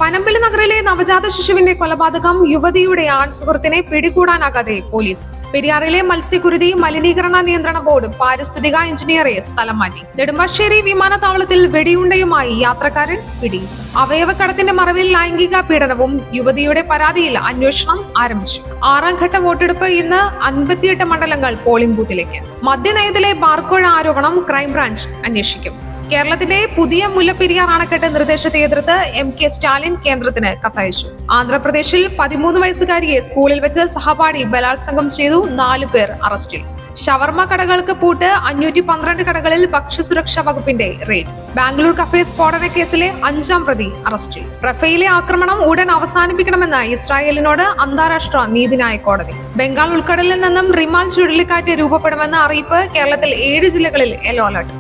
പനമ്പിള്ളി നഗറിലെ നവജാത ശിശുവിന്റെ കൊലപാതകം യുവതിയുടെ ആൺസുഹൃത്തിനെ പിടികൂടാനാകാതെ പോലീസ്. പെരിയാറിലെ മത്സ്യക്കുരുതി മലിനീകരണ നിയന്ത്രണ ബോർഡ് പാരിസ്ഥിതിക എഞ്ചിനീയറെ സ്ഥലം മാറ്റി. നെടുമ്പാശ്ശേരി വിമാനത്താവളത്തിൽ വെടിയുണ്ടയുമായി യാത്രക്കാരൻ പിടി. അവയവക്കടത്തിന്റെ മറവിൽ ലൈംഗിക പീഡനവും. യുവതിയുടെ പരാതിയിൽ അന്വേഷണം ആരംഭിച്ചു. 6ാം ഘട്ട വോട്ടെടുപ്പ് ഇന്ന്. 58 മണ്ഡലങ്ങൾ പോളിംഗ് ബൂത്തിലേക്ക്. മദ്യനയത്തിലെ ബാർക്കോഴ ആരോപണം ക്രൈംബ്രാഞ്ച് അന്വേഷിക്കും. കേരളത്തിന്റെ പുതിയ മുല്ലപ്പെരിയാർ അണക്കെട്ട് നിർദ്ദേശത്തെ എതിർത്ത് MK സ്റ്റാലിൻ കേന്ദ്രത്തിന് കത്തയച്ചു. ആന്ധ്രാപ്രദേശിൽ 13 വയസ്സുകാരിയെ സ്കൂളിൽ വെച്ച് സഹപാഠി ബലാത്സംഗം ചെയ്തു. 4 പേർ അറസ്റ്റിൽ. ഷവർമ കടകൾക്ക് പൂട്ട്. 512 കടകളിൽ ഭക്ഷ്യസുരക്ഷാ വകുപ്പിന്റെ റെയ്ഡ്. ബാംഗ്ലൂർ കഫേ സ്ഫോടന കേസിലെ 5ാം പ്രതി അറസ്റ്റിൽ. റഫേലെ ആക്രമണം ഉടൻ അവസാനിപ്പിക്കണമെന്ന് ഇസ്രായേലിനോട് അന്താരാഷ്ട്ര നീതിന്യായ കോടതി. ബംഗാൾ ഉൾക്കടലിൽ നിന്നും റിമാൽ ചുഴലിക്കാറ്റ് രൂപപ്പെടുമെന്ന അറിയിപ്പ്. കേരളത്തിൽ 7 ജില്ലകളിൽ യെല്ലോ അലർട്ട്.